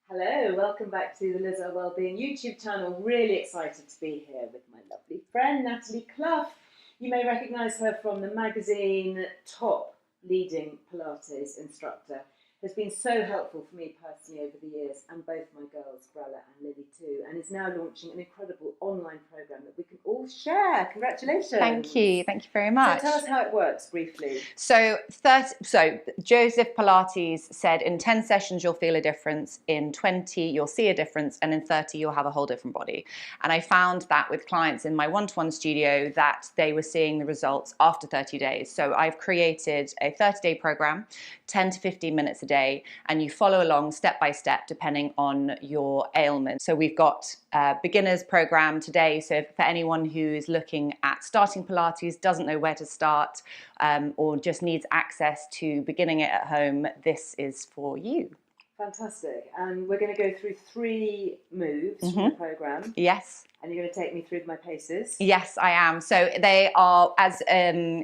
Hello, welcome back to the Liz Earle Wellbeing YouTube channel. Really excited to be here with my lovely friend Nathalie Clough. You may recognise her from the magazine Top Leading Pilates Instructor. Has been so helpful for me personally over the years, and both my girls, Earle and Lily too, and is now launching an incredible online programme that we can all share. Congratulations. Thank you very much. So tell us how it works briefly. So Joseph Pilates said in 10 sessions you'll feel a difference, in 20 you'll see a difference, and in 30 you'll have a whole different body. And I found that with clients in my one-to-one studio that they were seeing the results after 30 days. So I've created a 30-day program, 10 to 15 minutes a day, and you follow along step by step depending on your ailment. So we've got a beginners program today, so for anyone who is looking at starting Pilates, doesn't know where to start, or just needs access to beginning it at home, this is for you. Fantastic. And we're going to go through 3 moves from the program. Yes. And you're going to take me through my paces? Yes, I am. So they are, as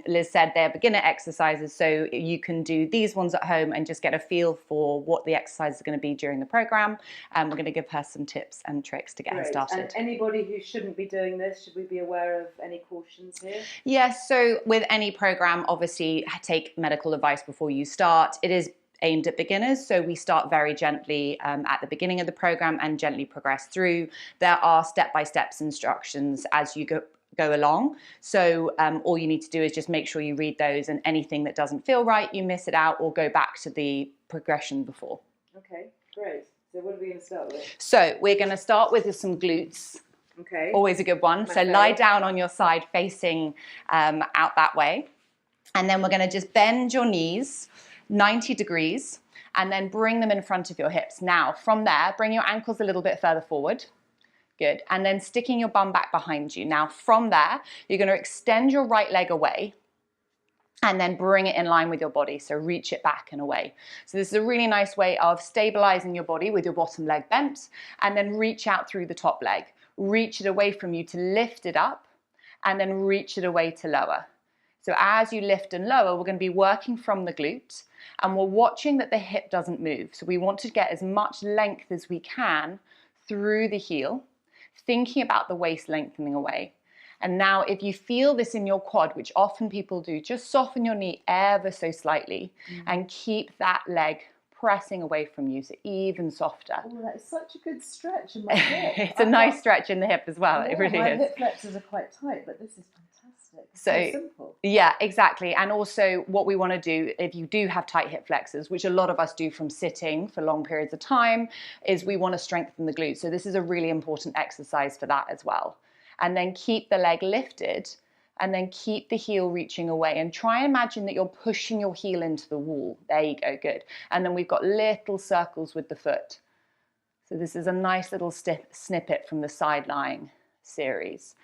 Liz said, they're beginner exercises. So you can do these ones at home and just get a feel for what the exercises are going to be during the program. And we're going to give her some tips and tricks to get her started. And anybody who shouldn't be doing this, should we be aware of any cautions here? Yes. So with any program, obviously take medical advice before you start. It is aimed at beginners, so we start very gently at the beginning of the program and gently progress through. There are step-by-step instructions as you go along, so all you need to do is just make sure you read those, and anything that doesn't feel right, you miss it out or go back to the progression before. Okay, great. So what are we going to start with? So we're going to start with some glutes. Okay. Always a good one. So lie down on your side facing out that way, and then we're going to just bend your knees 90 degrees and then bring them in front of your hips. Now from there, bring your ankles a little bit further forward. Good. And then sticking your bum back behind you. Now from there, you're going to extend your right leg away and then bring it in line with your body. So reach it back and away. So this is a really nice way of stabilizing your body with your bottom leg bent, and then reach out through the top leg. Reach it away from you to lift it up, and then reach it away to lower. So as you lift and lower, we're going to be working from the glute, and we're watching that the hip doesn't move. So we want to get as much length as we can through the heel, thinking about the waist lengthening away. And now if you feel this in your quad, which often people do, just soften your knee ever so slightly and keep that leg pressing away from you, so even softer. Oh, that is such a good stretch in my hip. It's a nice stretch in the hip as well. It really is. My hip flexors are quite tight, but this is fantastic. It's so simple. Yeah, exactly. And also what we want to do, if you do have tight hip flexors, which a lot of us do from sitting for long periods of time, is we want to strengthen the glutes. So this is a really important exercise for that as well. And then keep the leg lifted, and then keep the heel reaching away, and try and imagine that you're pushing your heel into the wall. There you go, good. And then we've got little circles with the foot. So this is a nice little snippet from the side lying series.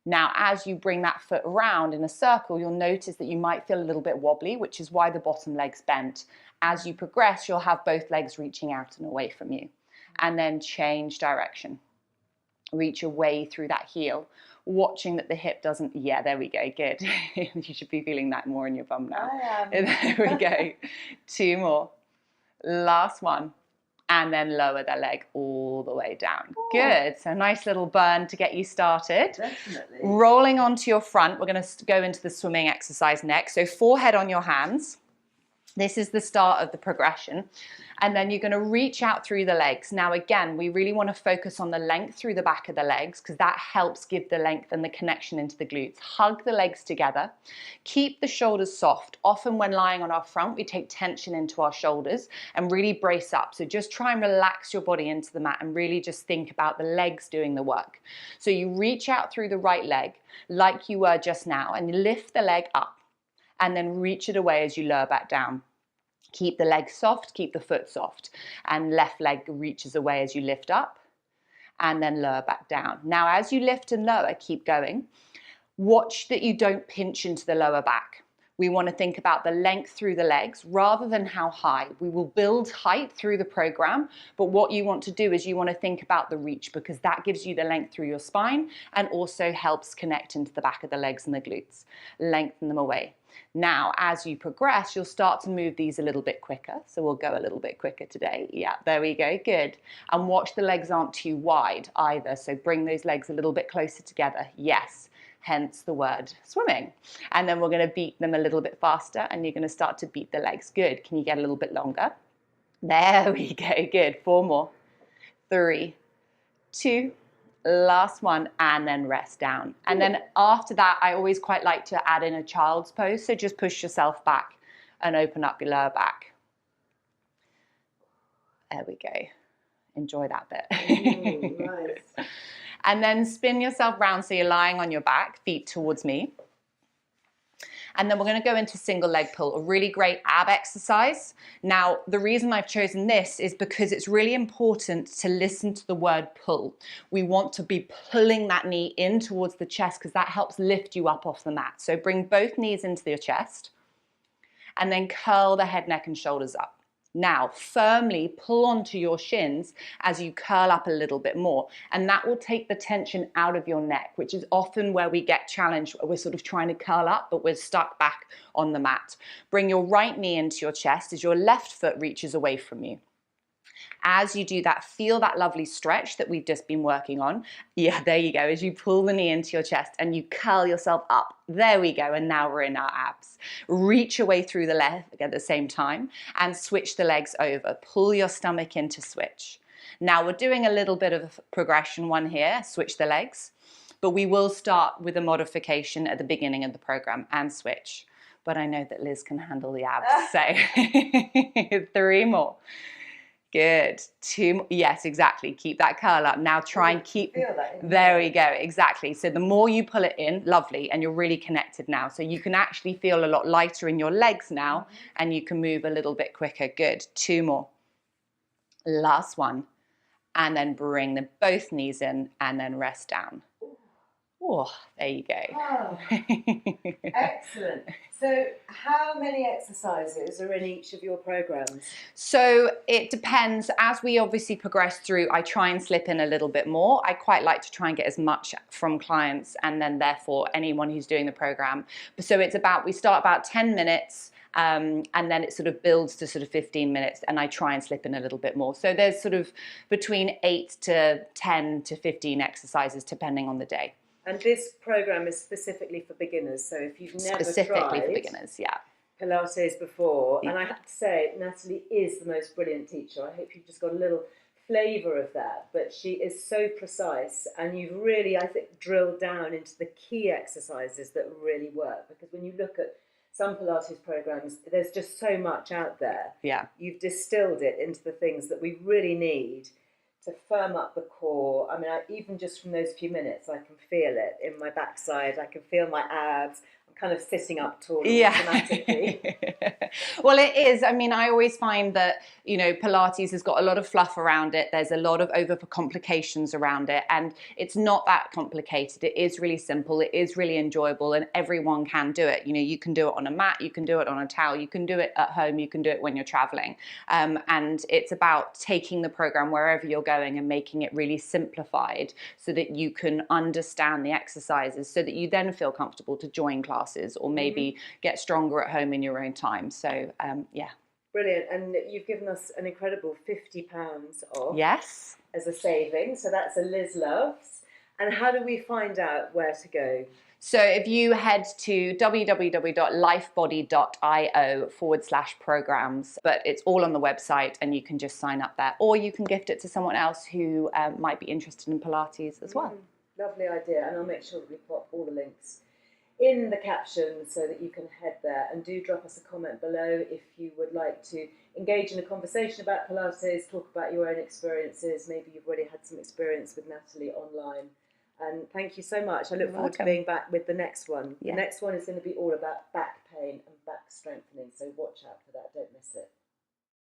Now, as you bring that foot around in a circle, you'll notice that you might feel a little bit wobbly, which is why the bottom leg's bent. As you progress, you'll have both legs reaching out and away from you. And then change direction. Reach away through that heel, watching that the hip doesn't, yeah, there we go, good. You should be feeling that more in your bum now. I am. There we go. 2 more. Last one. And then lower the leg all the way down. Ooh. Good. So nice little burn to get you started. Definitely. Rolling onto your front, we're going to go into the swimming exercise next. So forehead on your hands. This is the start of the progression. And then you're going to reach out through the legs. Now, again, we really want to focus on the length through the back of the legs, because that helps give the length and the connection into the glutes. Hug the legs together. Keep the shoulders soft. Often when lying on our front, we take tension into our shoulders and really brace up. So just try and relax your body into the mat and really just think about the legs doing the work. So you reach out through the right leg like you were just now, and you lift the leg up and then reach it away as you lower back down. Keep the leg soft, keep the foot soft, and left leg reaches away as you lift up and then lower back down. Now, as you lift and lower, keep going. Watch that you don't pinch into the lower back. We want to think about the length through the legs rather than how high. We will build height through the program, but what you want to do is you want to think about the reach, because that gives you the length through your spine and also helps connect into the back of the legs and the glutes. Lengthen them away. Now, as you progress, you'll start to move these a little bit quicker. So we'll go a little bit quicker today. Yeah, there we go. Good. And watch the legs aren't too wide either. So bring those legs a little bit closer together. Yes. Hence the word swimming. And then we're going to beat them a little bit faster, and you're going to start to beat the legs. Good. Can you get a little bit longer? There we go. Good. 4 more. 3, 2, last one, and then rest down. And then after that, I always quite like to add in a child's pose. So just push yourself back and open up your lower back. There we go. Enjoy that bit. Nice. And then spin yourself round so you're lying on your back, feet towards me. And then we're going to go into single leg pull, a really great ab exercise. Now, the reason I've chosen this is because it's really important to listen to the word pull. We want to be pulling that knee in towards the chest, because that helps lift you up off the mat. So bring both knees into your chest and then curl the head, neck and shoulders up. Now, firmly pull onto your shins as you curl up a little bit more, and that will take the tension out of your neck, which is often where we get challenged. We're sort of trying to curl up, but we're stuck back on the mat. Bring your right knee into your chest as your left foot reaches away from you. As you do that, feel that lovely stretch that we've just been working on. Yeah, there you go. As you pull the knee into your chest and you curl yourself up. There we go. And now we're in our abs. Reach away through the leg at the same time and switch the legs over. Pull your stomach in to switch. Now we're doing a little bit of a progression one here. Switch the legs. But we will start with a modification at the beginning of the program and switch. But I know that Liz can handle the abs. So 3 more. Good. 2 more. Yes, exactly. Keep that curl up. Now try and keep. Feel that There we go. Exactly. So the more you pull it in, lovely, and you're really connected now. So you can actually feel a lot lighter in your legs now, and you can move a little bit quicker. Good. 2 more. Last one. And then bring both knees in and then rest down. Oh, there you go. Oh, excellent. So how many exercises are in each of your programs? So it depends. As we obviously progress through, I try and slip in a little bit more. I quite like to try and get as much from clients and then therefore anyone who's doing the program. So it's about, we start about 10 minutes and then it sort of builds to sort of 15 minutes and I try and slip in a little bit more. So there's sort of between 8 to 10 to 15 exercises depending on the day. And this program is specifically for beginners, so if you've never Specifically tried for beginners, yeah. Pilates before, Yeah. and I have to say, Nathalie is the most brilliant teacher. I hope you've just got a little flavour of that, but she is so precise, and you've really, I think, drilled down into the key exercises that really work, because when you look at some Pilates programs, there's just so much out there. Yeah. You've distilled it into the things that we really need to firm up the core. I mean, even just from those few minutes, I can feel it in my backside. I can feel my abs. I'm kind of sitting up tall automatically. Well, it is. I mean, I always find that, you know, Pilates has got a lot of fluff around it. There's a lot of overcomplications around it. And it's not that complicated. It is really simple. It is really enjoyable and everyone can do it. You know, you can do it on a mat. You can do it on a towel. You can do it at home. You can do it when you're traveling. And it's about taking the program wherever you're going and making it really simplified so that you can understand the exercises so that you then feel comfortable to join classes or maybe get stronger at home in your own time. So, yeah. Brilliant. And you've given us an incredible £50 off. Yes. As a saving. So that's a Liz Loves. And how do we find out where to go? So if you head to www.lifebody.io/programs, but it's all on the website and you can just sign up there, or you can gift it to someone else who might be interested in Pilates as well. Lovely idea. And I'll make sure that we put all the links in the caption so that you can head there, and do drop us a comment below if you would like to engage in a conversation about Pilates, talk about your own experiences. Maybe you've already had some experience with Nathalie online. And thank you so much. I look forward to being back with the next one. Yeah. The next one is going to be all about back pain and back strengthening, so watch out for that, don't miss it.